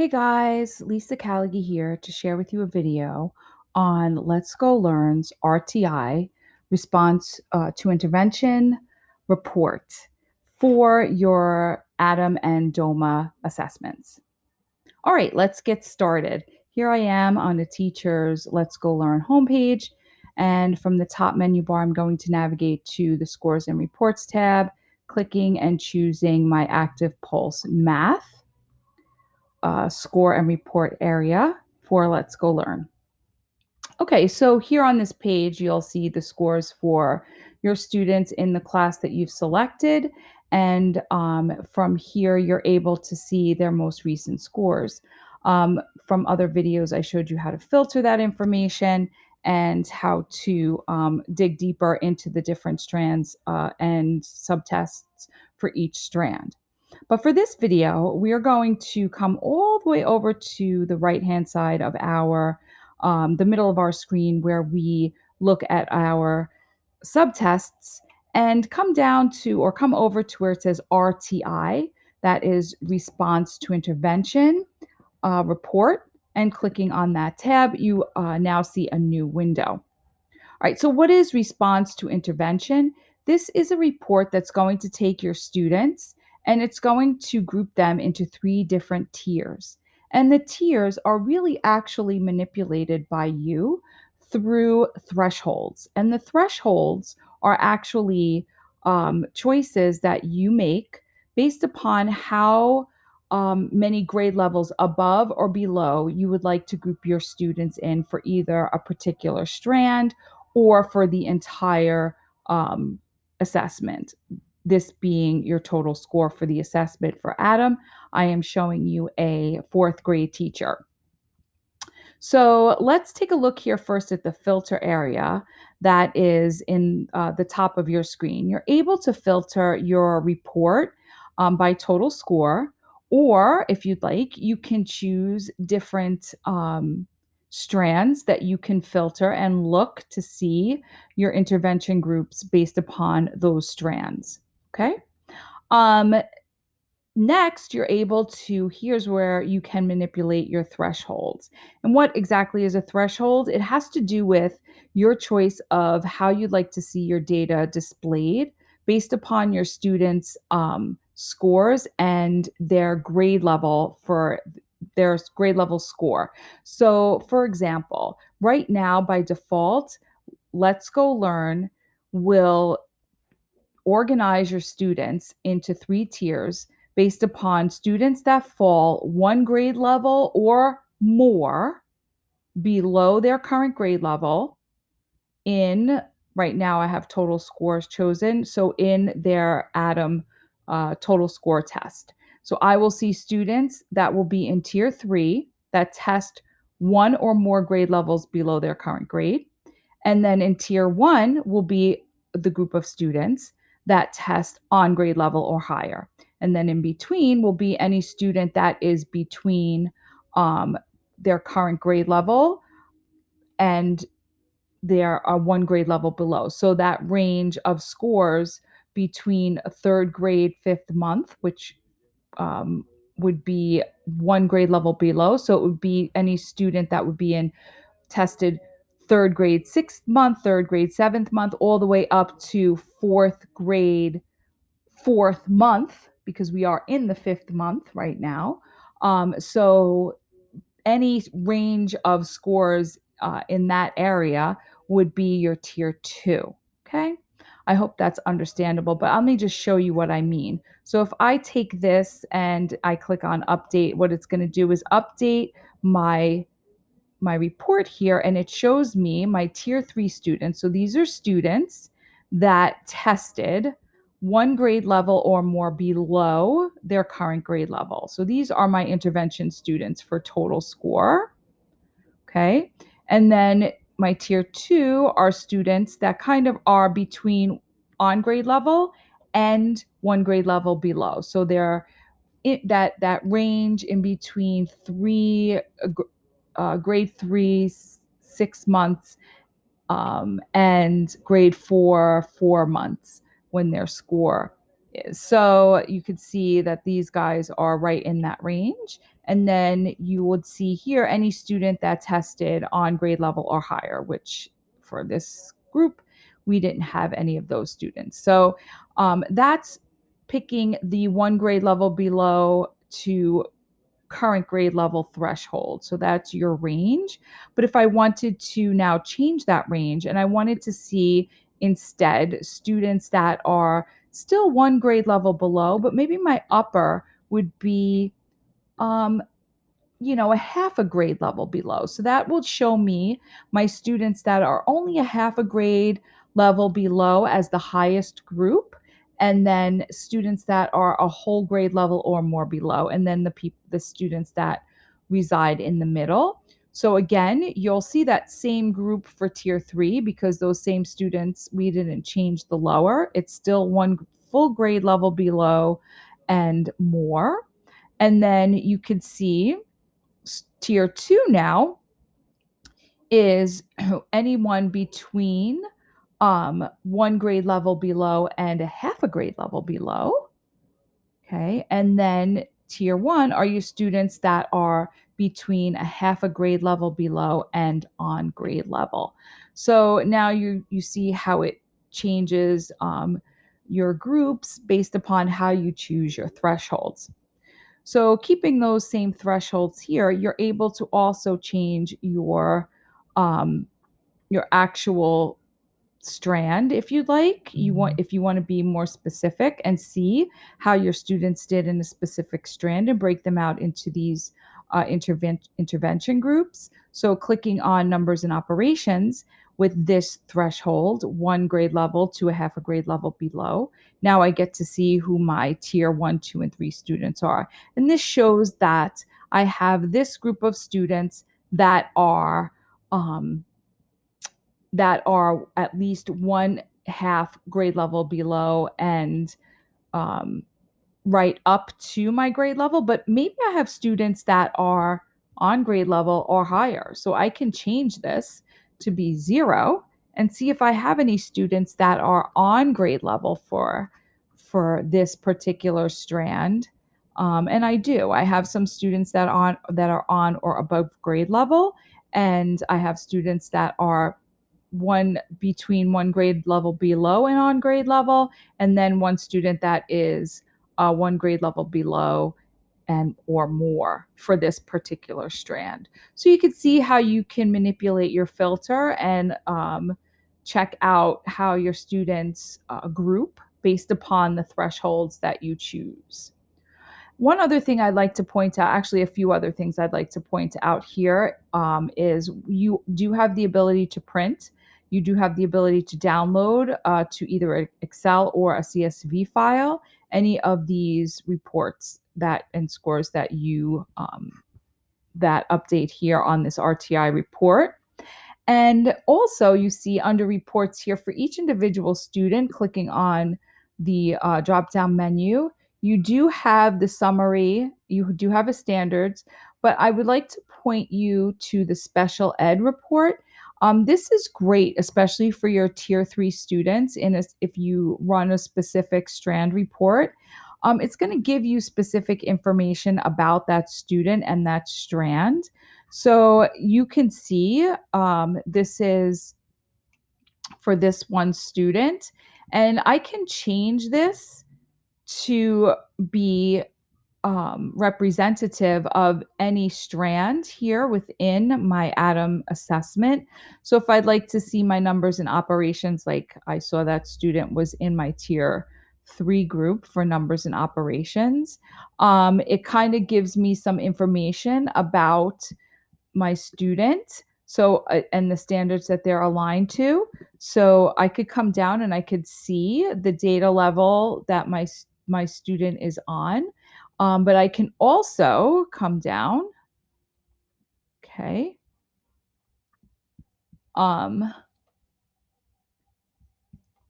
Hey guys, Lisa Callaghy here to share with you a video on Let's Go Learn's RTI response to intervention report for your ADAM and DOMA assessments. All right, let's get started. Here I am on the teacher's Let's Go Learn homepage, and from the top menu bar, I'm going to navigate to the Scores and Reports tab, clicking and choosing my Active Pulse Math score and report area for Let's Go Learn. Okay, so here on this page, you'll see the scores for your students in the class that you've selected. And from here, you're able to see their most recent scores. From other videos, I showed you how to filter that information and how to dig deeper into the different strands and subtests for each strand. But for this video, we are going to come all the way over to the right-hand side of the middle of our screen where we look at our subtests and come down to or come over to where it says RTI, that is response to intervention report, and clicking on that tab, you now see a new window. All right, so what is response to intervention? This is a report that's going to take your students and it's going to group them into three different tiers. And the tiers are really actually manipulated by you through thresholds. And the thresholds are actually choices that you make based upon how many grade levels above or below you would like to group your students in for either a particular strand or for the entire assessment. This being your total score for the assessment for Adam. I am showing you a fourth grade teacher. So let's take a look here first at the filter area that is in the top of your screen. You're able to filter your report by total score, or if you'd like, you can choose different strands that you can filter and look to see your intervention groups based upon those strands. Okay. Um, Next, you're able to, here's where you can manipulate your thresholds. And what exactly is a threshold? It has to do with your choice of how you'd like to see your data displayed based upon your students' scores and their grade level for their grade level score. So, for example, right now by default, Let's Go Learn will organize your students into three tiers based upon students that fall one grade level or more below their current grade level in right now I have total scores chosen, so in their Adam total score test. So I will see students that will be in tier 3 that test one or more grade levels below their current grade, and then in tier 1 will be the group of students that test on grade level or higher. And then in between will be any student that is between their current grade level and there are one grade level below. So that range of scores between a third grade, fifth month, which would be one grade level below. So it would be any student that would be in tested third grade, sixth month, third grade, seventh month, all the way up to fourth grade, fourth month, because we are in the fifth month right now. So any range of scores in that area would be your tier 2. Okay. I hope that's understandable, but let me just show you what I mean. So if I take this and I click on update, what it's going to do is update my report here, and it shows me my tier 3 students. So these are students that tested one grade level or more below their current grade level. So these are my intervention students for total score. Okay. And then my tier 2 are students that kind of are between on grade level and one grade level below. So they're that range in between grade 3 6 months and grade 4 4 months when their score So you could see that these guys are right in that range. And then you would see here any student that tested on grade level or higher, which for this group, we didn't have any of those students. So that's picking the one grade level below to current grade level threshold. So that's your range. But if I wanted to now change that range and I wanted to see instead students that are still one grade level below, but maybe my upper would be um, a half a grade level below. So that will show me my students that are only a half a grade level below as the highest group, and then students that are a whole grade level or more below, and then the students that reside in the middle. So again, you'll see that same group for tier 3 because those same students, we didn't change the lower. It's still one full grade level below and more. And then you could see tier 2 now is anyone between one grade level below and a half a grade level below. Okay. And then tier 1 are your students that are between a half a grade level below and on grade level. So now you see how it changes your groups based upon how you choose your thresholds. So keeping those same thresholds here, you're able to also change your actual strand if you'd like. If you want to be more specific and see how your students did in a specific strand and break them out into these intervention groups. So clicking on numbers and operations with this threshold, one grade level to a half a grade level below. Now I get to see who my tier 1, 2, and 3 students are. And this shows that I have this group of students that are um, at least one half grade level below and um, right up to my grade level, but maybe I have students that are on grade level or higher. So I can change this to be 0 and see if I have any students that are on grade level for this particular strand. And I do. I have some students that are on or above grade level, and I have students that are one between one grade level below and on grade level, and then one student that is one grade level below and or more for this particular strand. So you can see how you can manipulate your filter and check out how your students group based upon the thresholds that you choose. One other thing I'd like to point out, actually, a few other things I'd like to point out here is you do have the ability to print. You do have the ability to download to either an Excel or a CSV file any of these reports that and scores that you that update here on this RTI report. And also, you see under reports here for each individual student, clicking on the drop down menu, you do have the summary, you do have a standards, but I would like to point you to the special ed report. This is great, especially for your tier 3 students. If you run a specific strand report, it's going to give you specific information about that student and that strand. So you can see this is for this one student, and I can change this to be representative of any strand here within my Atom assessment. So if I'd like to see my numbers and operations, like I saw that student was in my tier 3 group for numbers and operations, it kind of gives me some information about my student. So, and the standards that they're aligned to. So I could come down and I could see the data level that my student is on. But I can also come down, okay, um,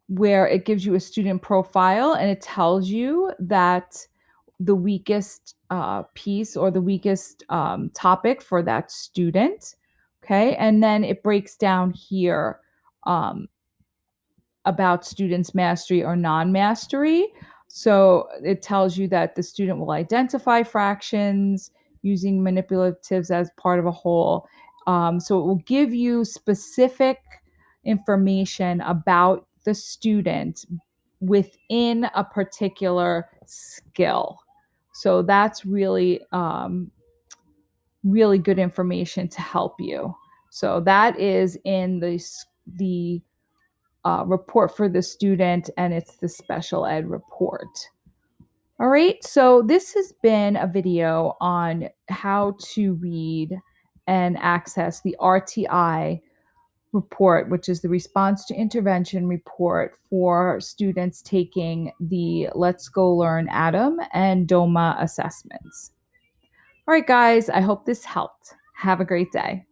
where it gives you a student profile and it tells you that the weakest piece or the weakest topic for that student. Okay, and then it breaks down here um, about students' mastery or non mastery. So it tells you that the student will identify fractions using manipulatives as part of a whole. So it will give you specific information about the student within a particular skill. So that's really good information to help you. So that is in the report for the student, and it's the special ed report. All right, so this has been a video on how to read and access the RTI report, which is the response to intervention report for students taking the Let's Go Learn ADAM and DOMA assessments. All right, guys, I hope this helped. Have a great day.